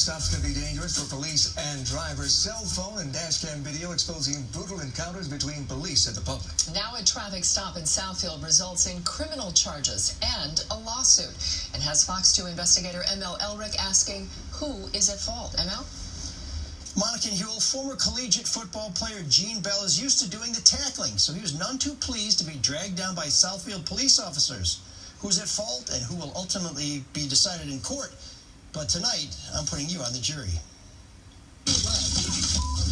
stops can be dangerous for police and drivers. Cell phone and dash cam video exposing brutal encounters between police and the public. Now a traffic stop in Southfield results in criminal charges and a lawsuit, and has Fox 2 investigator ML Elric asking who is at fault. ML? Monica and Huel, former collegiate football player Gene Bell is used to doing the tackling, so he was none too pleased to be dragged down by Southfield police officers. Who's at fault and who will ultimately be decided in court? But tonight, I'm putting you on the jury.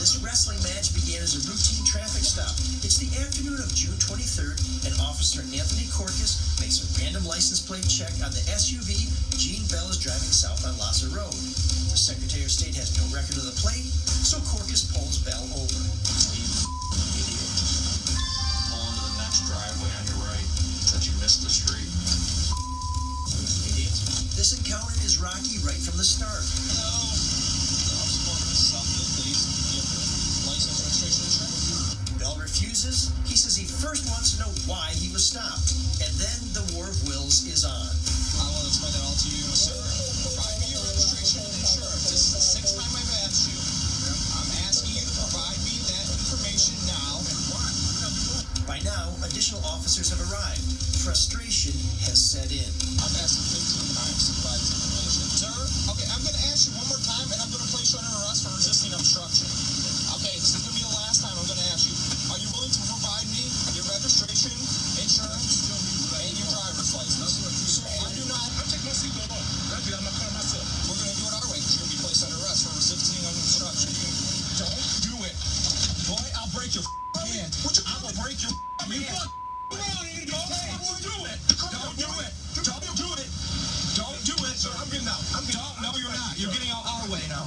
This wrestling match began as a routine traffic stop. It's the afternoon of June 23rd, and Officer Anthony Corcus makes a random license plate check on the SUV Gene Bell is driving south on Lasser Road. The Secretary of State has no record of the plate, so Corcus pulls Bell over. Pull into the next driveway on your right, that you missed the street. This encounter is rocky right from the start. Hello. Officer Corcus, Southfield Police. Do you have your license, registration, insurance? Bell refuses. He says he first wants to know why he was stopped. And then the war of wills is on. I will explain that all to you, sir. Provide me your registration and insurance. This is the sixth time I've asked you. I'm asking you to provide me that information now. By now, additional officers have arrived. Frustration has set in. I've asked you 15 times to provide this information. Sir, okay, I'm going to ask you one more time, and I'm going to place you under arrest for resisting obstruction. Okay, this is going to be the last time I'm going to ask you. Are you willing to provide me your registration, insurance, and your driver's license? Sir, I do not. I'm taking my seatbelt off. I'm not cutting myself. We're going to do it our way, because you're going to be placed under arrest for resisting obstruction. Don't do it. Boy, I'll break your hand. I will break your hand. Come on, you don't do it. Don't do it. Don't do it. Don't do it. Sir, I'm getting out. No, you're not. You're getting out our way now.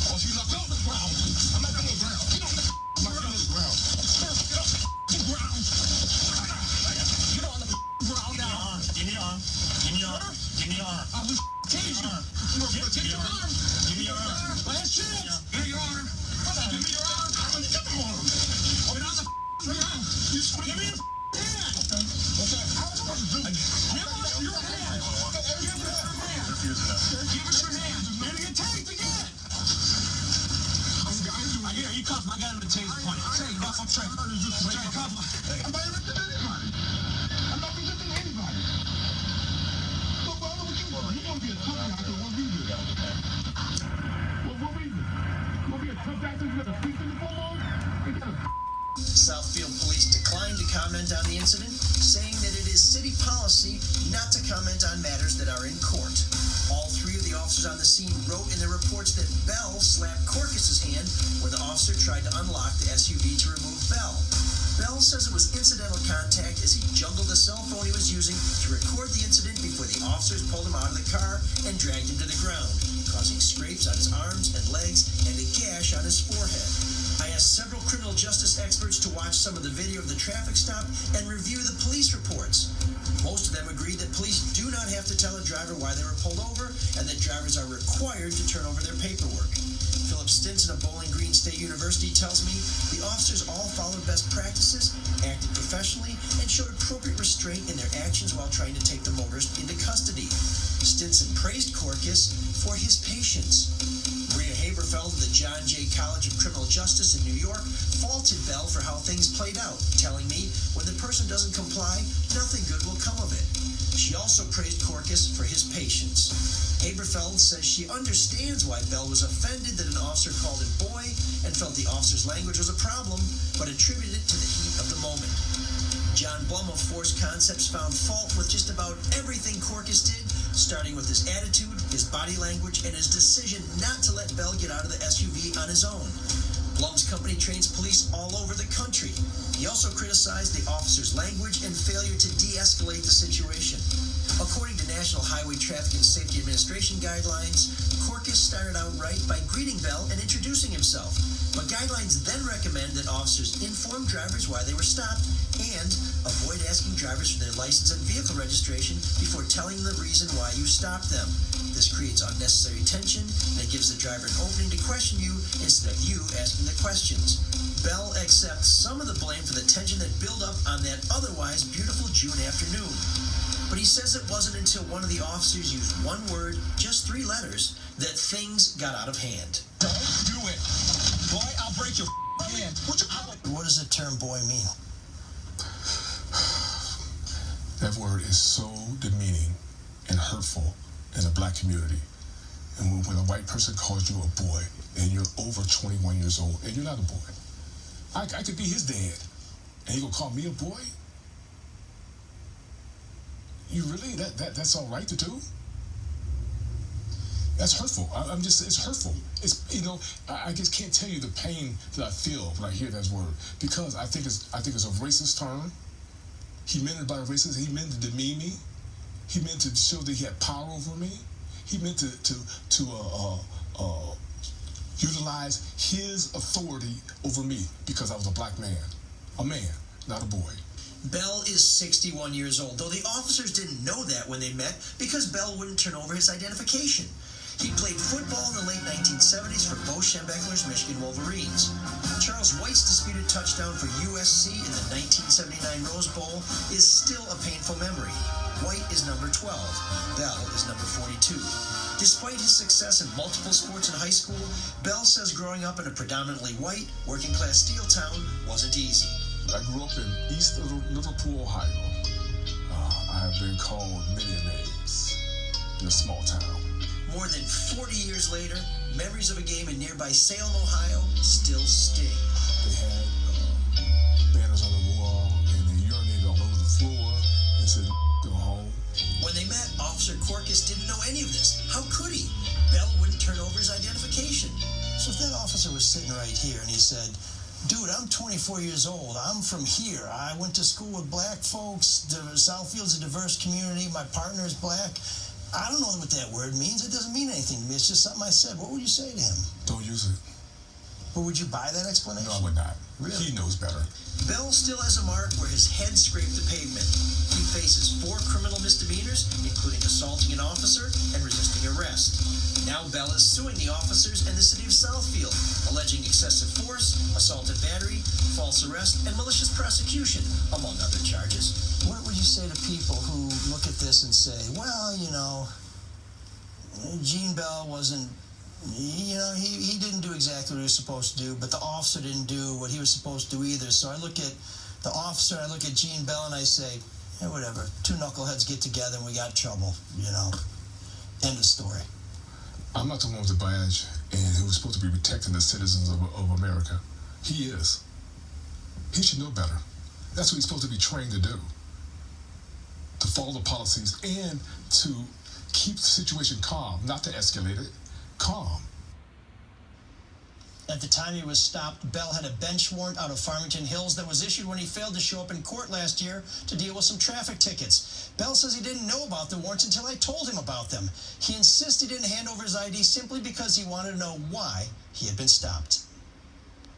Oh, you left on the ground. I'm not on the ground. Get on the ground. Get off the ground. Get on the ground now. Give me your arm. Give me your arm. Give me your arm. I will tase you. Take your arm. Give me your arm. Last chance. Give me your arm. Give me your arm. I'm gonna get them on him. Get on the ground. You give me your hand. Okay. I was supposed to do it. Give us your hand. Give us your hand. Give us your hand. You're gonna get tased again. I hear you cuff. I got him to tase the point. Cuff. I'm trying. Cuff. I'm not resisting anybody. I'm not resisting anybody. Look, I know what you want. You want to be a tough guy, so what we do? Well, what we do? You want to be a tough guy, so you got a speak in the phone? Southfield Police declined to comment on the incident, saying that it is city policy not to comment on matters that are in court. All three of the officers on the scene wrote in their reports that Bell slapped Corcus's hand when the officer tried to unlock the SUV to remove Bell. Bell says it was incidental contact as he juggled the cell phone he was using to record the incident before the officers pulled him out of the car and dragged him to the ground, causing scrapes on his arms and legs and a gash on his forehead. I asked several criminal justice experts to watch some of the video of the traffic stop and review the police reports. Most of them agreed that police do not have to tell a driver why they were pulled over and that drivers are required to turn over their paperwork. Philip Stinson of Bowling Green State University tells me the officers all followed best practices, acted professionally, and showed appropriate restraint in their actions while trying to take the motorist into custody. Stinson praised Corcus for his patience. Maria Haberfeld of the John Jay College of Criminal Justice in New York faulted Bell for how things played out, telling me when the person doesn't comply, nothing good will come of it. She also praised Corcus for his patience. Haberfeld says she understands why Bell was offended that an officer called him boy and felt the officer's language was a problem, but attributed it to the heat of the moment. John Blum of Force Concepts found fault with just about everything Corcus did, starting with his attitude, his body language, and his decision not to let Bell get out of the SUV on his own. Blum's company trains police all over the country. He also criticized the officer's language and failure to de-escalate the situation. According to National Highway Traffic and Safety Administration guidelines, Corcus started out right by greeting Bell and introducing himself. But guidelines then recommend that officers inform drivers why they were stopped and avoid asking drivers for their license and vehicle registration before telling the reason why you stopped them. This creates unnecessary tension and it gives the driver an opening to question you instead of you asking the questions. Bell accepts some of the blame for the tension that built up on that otherwise beautiful June afternoon. But he says it wasn't until one of the officers used one word, just 3 letters, that things got out of hand. Don't do it. Boy, I'll break your hand. What does the term boy mean? That word is so demeaning and hurtful in the black community. And when a white person calls you a boy and you're over 21 years old and you're not a boy, I could be his dad and he gonna call me a boy? You really, that's all right to do? That's hurtful. It's hurtful. It's, I just can't tell you the pain that I feel when I hear that word, because I think it's a racist term. He meant it by racist. He meant to demean me. He meant to show that he had power over me. He meant to utilize his authority over me because I was a black man. A man, not a boy. Bell is 61 years old, though the officers didn't know that when they met because Bell wouldn't turn over his identification. He played football in the late 1970s for Bo Schembechler's Michigan Wolverines. Charles White's disputed touchdown for USC in the 1979 Rose Bowl is still a painful memory. White is number 12. Bell is number 42. Despite his success in multiple sports in high school, Bell says growing up in a predominantly white, working-class steel town wasn't easy. I grew up in East Liverpool, Ohio. I have been called many names in a small town. More than 40 years later, memories of a game in nearby Salem, Ohio still sting. They had banners on the wall and they urinated all over the floor and said, "Go home." When they met, Officer Corcus didn't know any of this. How could he? Bell wouldn't turn over his identification. So if that officer was sitting right here and he said, "Dude, I'm 24 years old. I'm from here. I went to school with black folks. Southfield's a diverse community. My partner is black. I don't know what that word means. It doesn't mean anything to me. It's just something I said." What would you say to him? Don't use it. But would you buy that explanation? No, I would not. Really? He knows better. Bell still has a mark where his head scraped the pavement. He faces 4 criminal misdemeanors, including assaulting an officer and resisting arrest. Now Bell is suing the officers and the city of Southfield, alleging excessive force, assault and battery, false arrest, and malicious prosecution, among other charges. What would you say to people who look at this and say, well, Gene Bell wasn't, he didn't do exactly what he was supposed to do, but the officer didn't do what he was supposed to do either. So I look at the officer, I look at Gene Bell, and I say, hey, whatever, 2 knuckleheads get together and we got trouble, End of story. I'm not the one with the badge and who was supposed to be protecting the citizens of America. He is. He should know better. That's what he's supposed to be trained to do. To follow the policies and to keep the situation calm, not to escalate it. Calm. At the time he was stopped, Bell had a bench warrant out of Farmington Hills that was issued when he failed to show up in court last year to deal with some traffic tickets. Bell says he didn't know about the warrants until I told him about them. He insists he didn't hand over his ID simply because he wanted to know why he had been stopped.